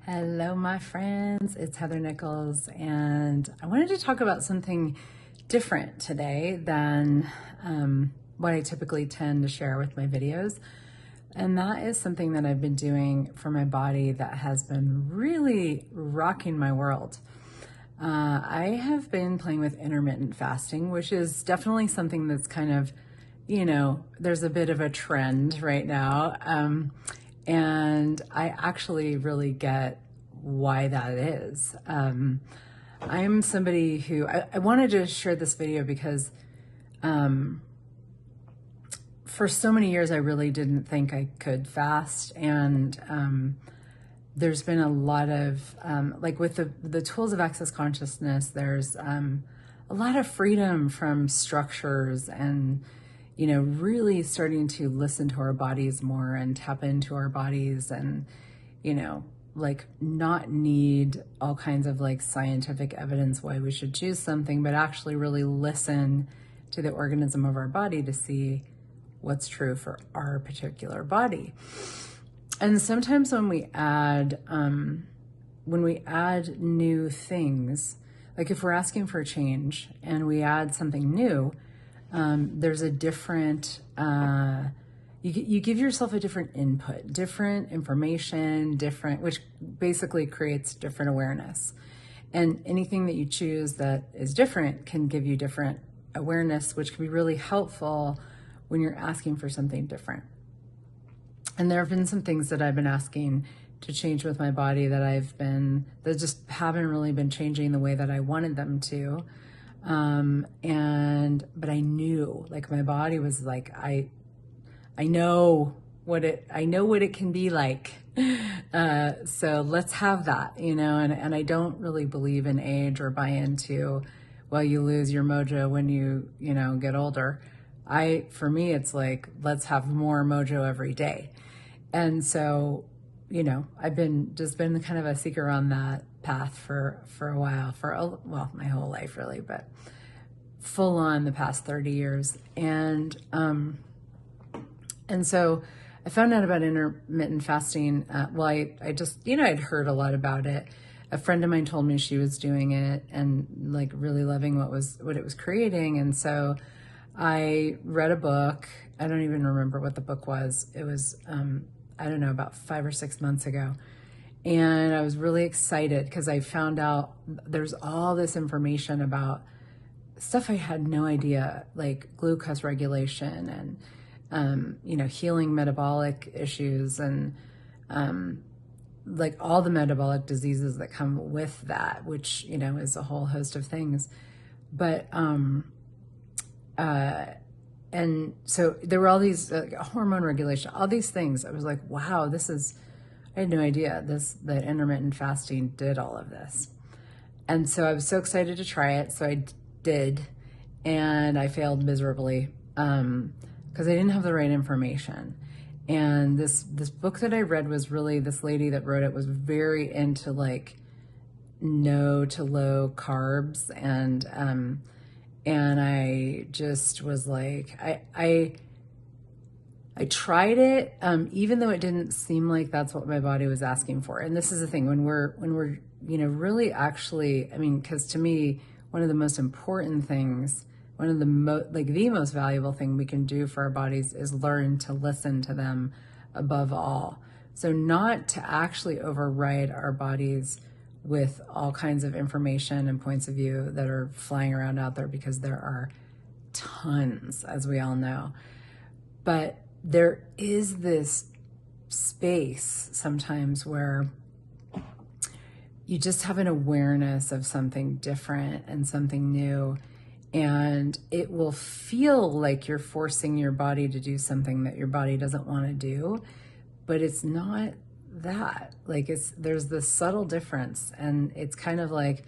Hello, my friends. It's Heather Nichols, and I wanted to talk about something different today than what I typically tend to share with my videos. And that is something that I've been doing for my body that has been really rocking my world. I have been playing with intermittent fasting, which is definitely something that's kind of, there's a bit of a trend right now. And I actually really get why that is. I'm somebody who, I wanted to share this video because for so many years, I really didn't think I could fast. And there's been a lot of, like with the tools of access consciousness, there's a lot of freedom from structures and really starting to listen to our bodies more and tap into our bodies and, like not need all kinds of like scientific evidence why we should choose something, but actually really listen to the organism of our body to see what's true for our particular body. And sometimes when we add new things, like if we're asking for a change and we add something new, there's a different, you give yourself a different input, different information, which basically creates different awareness. And anything that you choose that is different can give you different awareness, which can be really helpful when you're asking for something different. And there have been some things that I've been asking to change with my body that just haven't really been changing the way that I wanted them to. But I knew, like my body was like, I know what it can be like. So let's have that, and I don't really believe in age or buy into, well, you lose your mojo when you get older. For me, it's like, let's have more mojo every day. And so, I've been kind of a seeker on that path for a while, my whole life really, but full on the past 30 years. And so I found out about intermittent fasting. I just, I'd heard a lot about it. A friend of mine told me she was doing it and like really loving what it was creating. And so I read a book. I don't even remember what the book was. It was, I don't know, about 5 or 6 months ago. And I was really excited because I found out there's all this information about stuff I had no idea, like glucose regulation and, healing metabolic issues and, like all the metabolic diseases that come with that, which, is a whole host of things. But, and so there were all these hormone regulation, all these things. I was like, wow, I had no idea that intermittent fasting did all of this. And so I was so excited to try it. So I did, and I failed miserably because I didn't have the right information. And this book that I read was really, this lady that wrote it was very into like no to low carbs. And I just was like, I tried it, even though it didn't seem like that's what my body was asking for. And this is the thing, when we're, really actually, because to me, one of the most important things, one of the the most valuable thing we can do for our bodies is learn to listen to them above all. So not to actually override our bodies with all kinds of information and points of view that are flying around out there, because there are tons, as we all know. But there is this space sometimes where you just have an awareness of something different and something new, and it will feel like you're forcing your body to do something that your body doesn't want to do, but it's not that. Like there's this subtle difference, and it's kind of like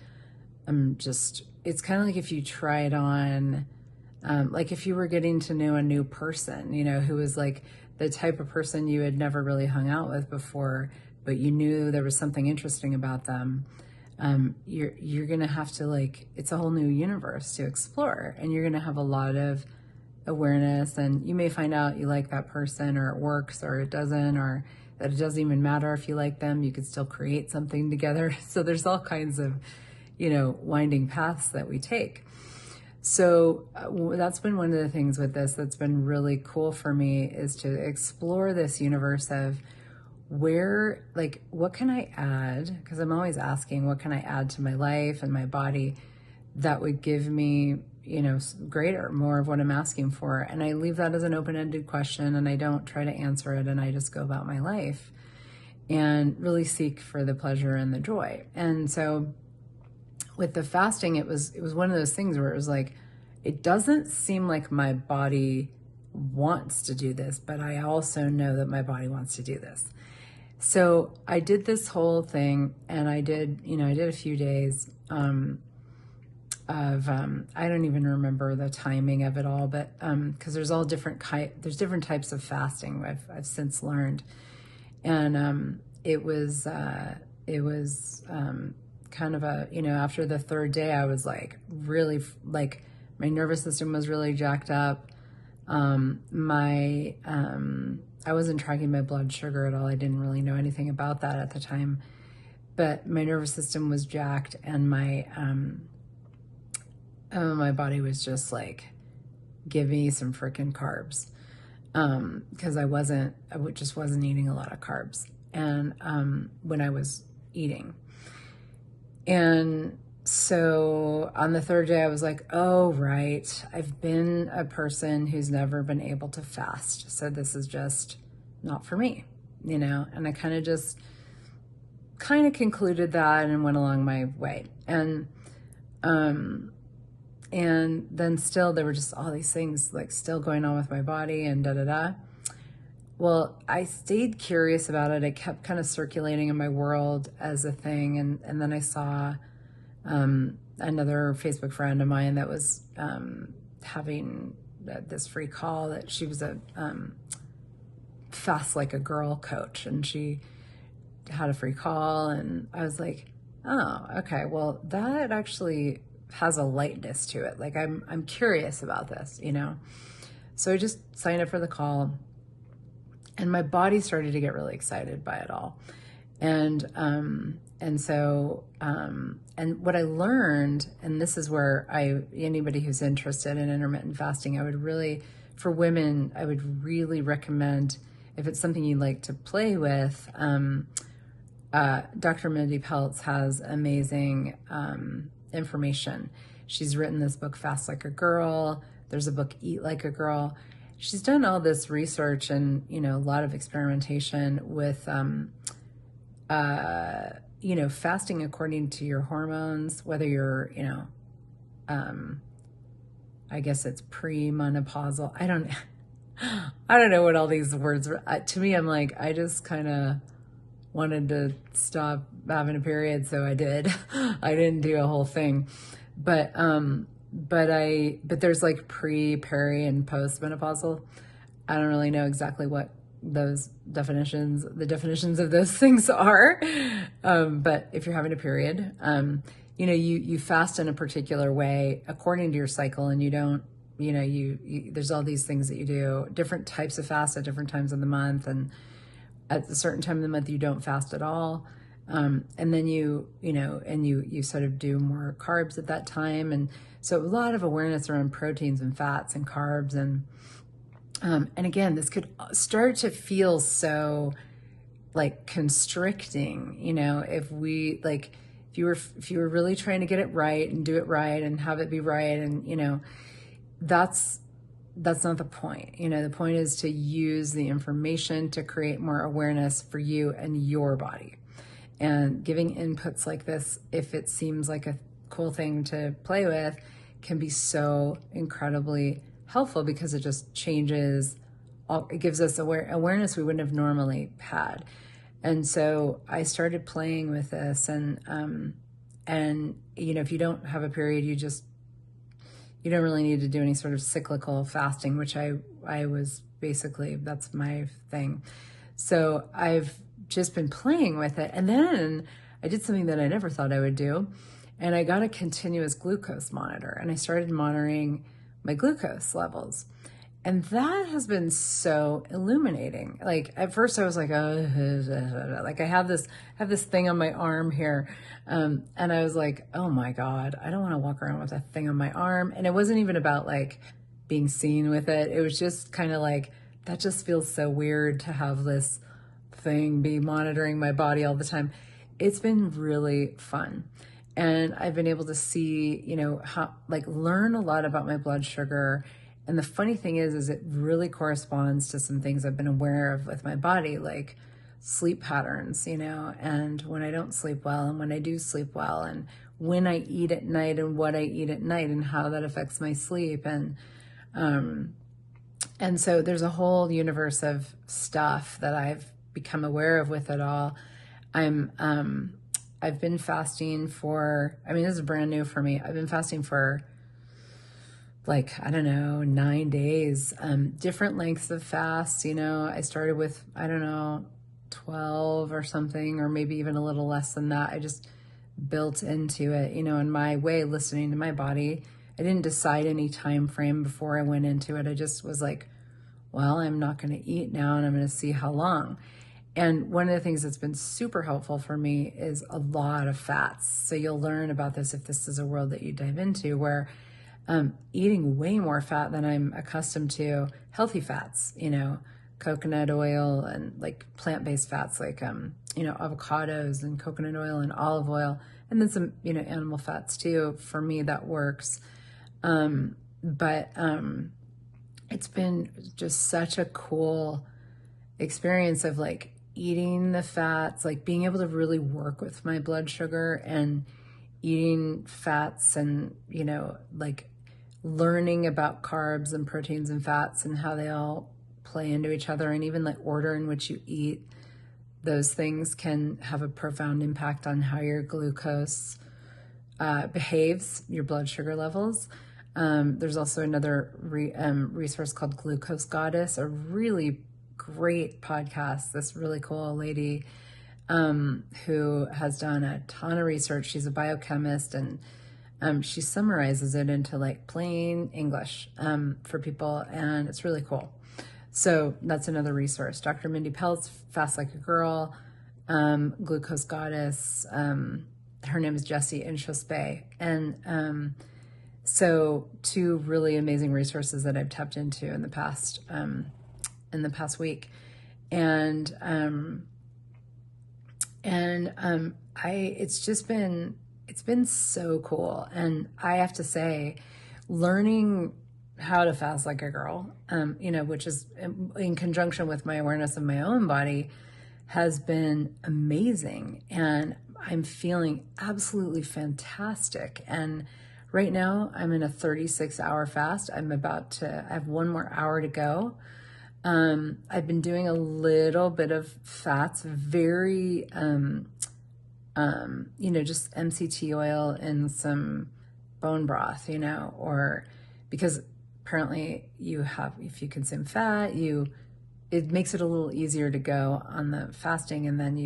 it's kind of like if you try it on, like if you were getting to know a new person, who was like the type of person you had never really hung out with before, but you knew there was something interesting about them. You're gonna have to, like, it's a whole new universe to explore, and you're gonna have a lot of awareness, and you may find out you like that person, or it works or it doesn't, or that it doesn't even matter if you like them, you could still create something together. So there's all kinds of, winding paths that we take. So that's been one of the things with this that's been really cool for me, is to explore this universe of what can I add? Because I'm always asking, what can I add to my life and my body that would give me, greater, more of what I'm asking for? And I leave that as an open-ended question, and I don't try to answer it, and I just go about my life and really seek for the pleasure and the joy. And so with the fasting, it was one of those things where it was like, it doesn't seem like my body wants to do this, but I also know that my body wants to do this. So I did this whole thing, and I did a few days of, I don't even remember the timing of it all, but because there's all different types of fasting I've since learned. And it was kind of after the third day, I was like really, like, my nervous system was really jacked up. I wasn't tracking my blood sugar at all. I didn't really know anything about that at the time, but my nervous system was jacked, and my body was just like, give me some freaking carbs. Because I just wasn't eating a lot of carbs. And when I was eating. And so on the third day, I was like, oh, right. I've been a person who's never been able to fast. So this is just not for me, and I kind of concluded that and went along my way. And then still there were just all these things like still going on with my body and da-da-da. Well, I stayed curious about it. It kept kind of circulating in my world as a thing. And then I saw another Facebook friend of mine that was having this free call, that she was a Fast Like a Girl coach, and she had a free call, and I was like, oh, okay, well, that actually has a lightness to it. Like, I'm curious about this, So I just signed up for the call, and my body started to get really excited by it all. And what I learned, and this is where anybody who's interested in intermittent fasting, for women, I would really recommend, if it's something you'd like to play with, Dr. Mindy Peltz has amazing information. She's written this book, Fast Like a Girl. There's a book, Eat Like a Girl. She's done all this research and, a lot of experimentation with, fasting according to your hormones, whether you're, I guess it's premenopausal. I don't know what all these words were. To me, I'm like, I just kind of wanted to stop having a period, so I did. I didn't do a whole thing, but there's like pre, peri, and postmenopausal. I don't really know exactly what the definitions of those things are. But if you're having a period, you fast in a particular way according to your cycle, and you don't, there's all these things that you do, different types of fast at different times of the month. And at a certain time of the month, you don't fast at all. And then you sort of do more carbs at that time. And so a lot of awareness around proteins and fats and carbs. And again, this could start to feel so like constricting, if you were really trying to get it right and do it right and have it be right. And, that's not the point. The point is to use the information to create more awareness for you and your body. And giving inputs like this, if it seems like a cool thing to play with, can be so incredibly helpful, because it just changes, it gives us awareness we wouldn't have normally had. And so I started playing with this, and if you don't have a period, you don't really need to do any sort of cyclical fasting, which I was basically, that's my thing. So I've just been playing with it. And then I did something that I never thought I would do. And I got a continuous glucose monitor, and I started monitoring my glucose levels. And that has been so illuminating. Like at first I was like, oh, like I have this thing on my arm here. And I was like, oh my God, I don't want to walk around with a thing on my arm. And it wasn't even about like being seen with it. It was just kind of like, that just feels so weird to have this thing be monitoring my body all the time. It's been really fun. And I've been able to see, how, like, learn a lot about my blood sugar. And the funny thing is it really corresponds to some things I've been aware of with my body, like sleep patterns, and when I don't sleep well and when I do sleep well, and when I eat at night and what I eat at night and how that affects my sleep. And so there's a whole universe of stuff that I've become aware of with it all. I've been fasting for, this is brand new for me. I've been fasting for like, I don't know, 9 days, different lengths of fast. I started with, 12 or something, or maybe even a little less than that. I just built into it, in my way, listening to my body. I didn't decide any time frame before I went into it. I just was like, well, I'm not going to eat now and I'm going to see how long. And one of the things that's been super helpful for me is a lot of fats. So you'll learn about this if this is a world that you dive into, where eating way more fat than I'm accustomed to, healthy fats, coconut oil and like plant-based fats, like, avocados and coconut oil and olive oil, and then some, animal fats too. For me, that works. But it's been just such a cool experience of like eating the fats, like being able to really work with my blood sugar and eating fats and, like learning about carbs and proteins and fats and how they all play into each other, and even like order in which you eat those things can have a profound impact on how your glucose behaves, your blood sugar levels. There's also another resource called Glucose Goddess, a really great podcast. This really cool lady who has done a ton of research. She's a biochemist, and she summarizes it into like plain English for people, and it's really cool. So that's another resource. Dr. Mindy Pelz, Fast Like a Girl, Glucose Goddess. Her name is Jessie Inchospe. And so two really amazing resources that I've tapped into in the past week. It's been so cool. And I have to say, learning how to fast like a girl, which is in conjunction with my awareness of my own body, has been amazing. And I'm feeling absolutely fantastic. And right now I'm in a 36-hour fast. I have 1 more hour to go. I've been doing a little bit of fats, very, just MCT oil and some bone broth, or because apparently if you consume fat, it makes it a little easier to go on the fasting, and then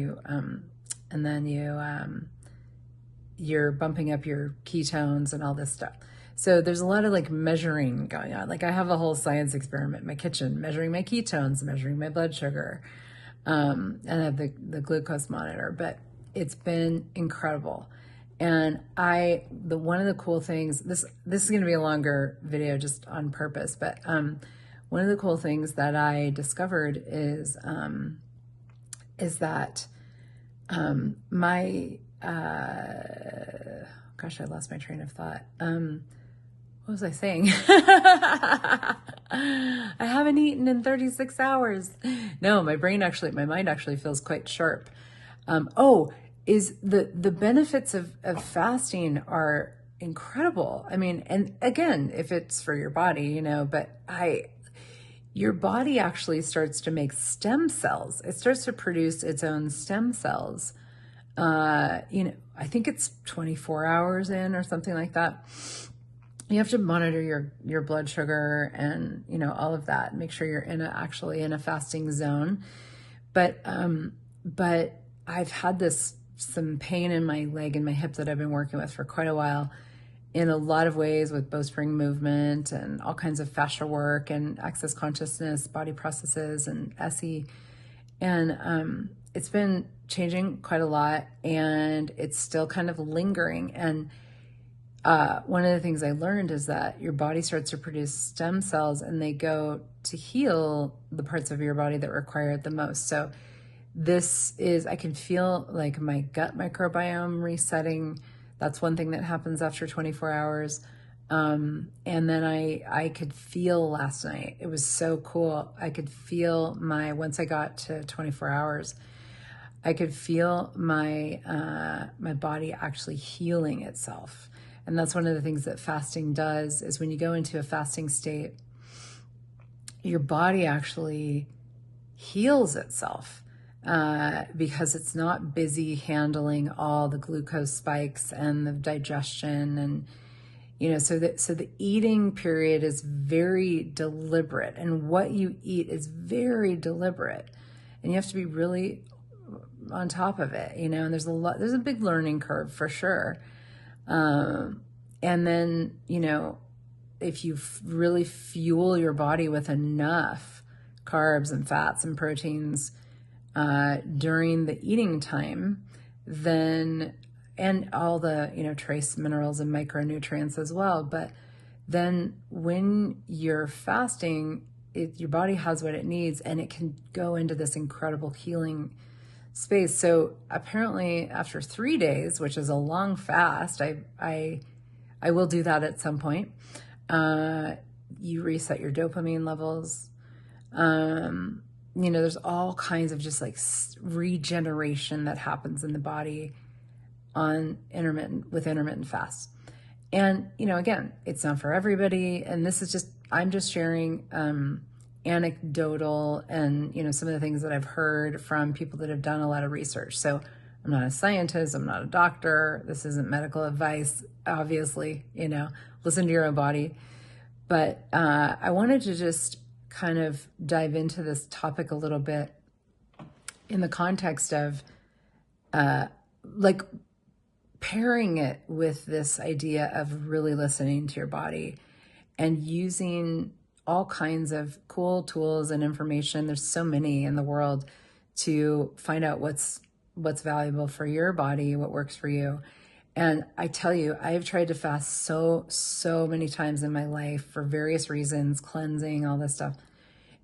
you're bumping up your ketones and all this stuff. So there's a lot of like measuring going on. Like I have a whole science experiment in my kitchen, measuring my ketones, measuring my blood sugar, and I have the glucose monitor, but it's been incredible. And one of the cool things, this is going to be a longer video just on purpose, but one of the cool things that I discovered is that gosh, I lost my train of thought. What was I saying? I haven't eaten in 36 hours. No, my mind actually feels quite sharp. Is the benefits of fasting are incredible. And again, if it's for your body, but your body actually starts to make stem cells. It starts to produce its own stem cells. I think it's 24 hours in or something like that. You have to monitor your blood sugar and, all of that, make sure you're actually in a fasting zone. But I've had some pain in my leg and my hip that I've been working with for quite a while. in a lot of ways with bowstring movement and all kinds of fascia work and access consciousness, body processes, and SE. And it's been changing quite a lot, and it's still kind of lingering. And one of the things I learned is that your body starts to produce stem cells, and they go to heal the parts of your body that require it the most. So I can feel like my gut microbiome resetting. That's one thing that happens after 24 hours. And then I could feel last night, it was so cool. I could feel once I got to 24 hours, I could feel my body actually healing itself. And that's one of the things that fasting does, is when you go into a fasting state, your body actually heals itself. Because it's not busy handling all the glucose spikes and the digestion, and so the eating period is very deliberate, and what you eat is very deliberate, and you have to be really on top of it, and there's a big learning curve for sure. And then if you really fuel your body with enough carbs and fats and proteins during the eating time, then, and all the, trace minerals and micronutrients as well. But then when you're fasting, your body has what it needs, and it can go into this incredible healing space. So apparently after 3 days, which is a long fast, I will do that at some point. You reset your dopamine levels. There's all kinds of just like regeneration that happens in the body with intermittent fasts. And, again, it's not for everybody. And I'm just sharing anecdotal and, some of the things that I've heard from people that have done a lot of research. So I'm not a scientist. I'm not a doctor. This isn't medical advice, obviously, listen to your own body. But I wanted to just kind of dive into this topic a little bit in the context of pairing it with this idea of really listening to your body and using all kinds of cool tools and information. There's so many in the world to find out what's valuable for your body, what works for you. And I tell you, I've tried to fast so many times in my life for various reasons, cleansing, all this stuff.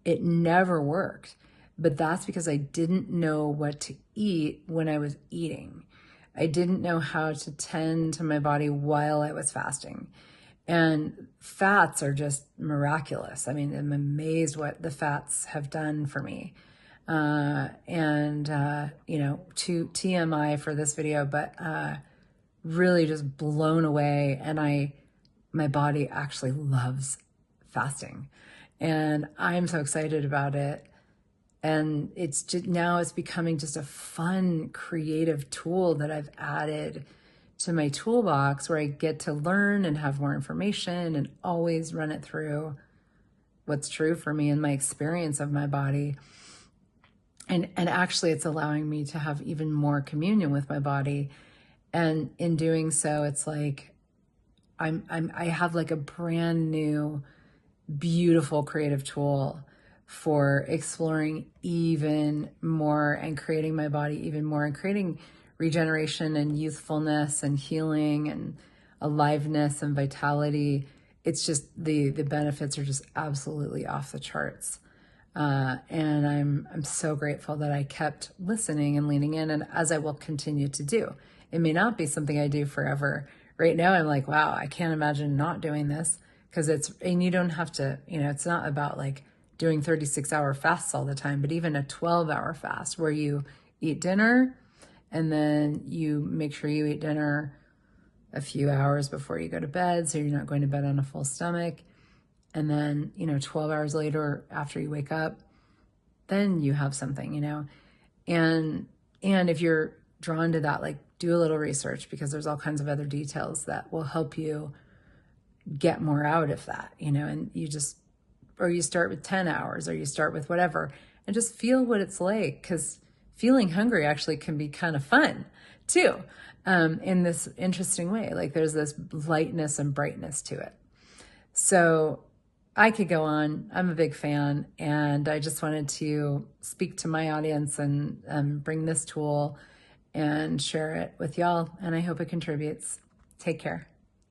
It never worked. But that's because I didn't know what to eat when I was eating. I didn't know how to tend to my body while I was fasting. And fats are just miraculous. I mean, I'm amazed what the fats have done for me. To TMI for this video, but really just blown away. And my body actually loves fasting, and I'm so excited about it. And now it's becoming just a fun, creative tool that I've added to my toolbox, where I get to learn and have more information and always run it through what's true for me and my experience of my body. And actually it's allowing me to have even more communion with my body. And in doing so, it's like I have like a brand new, beautiful creative tool for exploring even more and creating my body even more and creating regeneration and youthfulness and healing and aliveness and vitality. It's just the benefits are just absolutely off the charts. And I'm so grateful that I kept listening and leaning in, and as I will continue to do. It may not be something I do forever. Right now I'm like, wow, I can't imagine not doing this, because and you don't have to, it's not about like doing 36-hour fasts all the time, but even a 12-hour fast where you eat dinner and then you make sure you eat dinner a few hours before you go to bed, so you're not going to bed on a full stomach. And then, 12 hours later after you wake up, then you have something, and if you're drawn to that, like, do a little research, because there's all kinds of other details that will help you get more out of that, and or you start with 10 hours or you start with whatever, and just feel what it's like, because feeling hungry actually can be kind of fun too. in this interesting way. Like there's this lightness and brightness to it. So I could go on. I'm a big fan, and I just wanted to speak to my audience and bring this tool and share it with y'all, and I hope it contributes. Take care.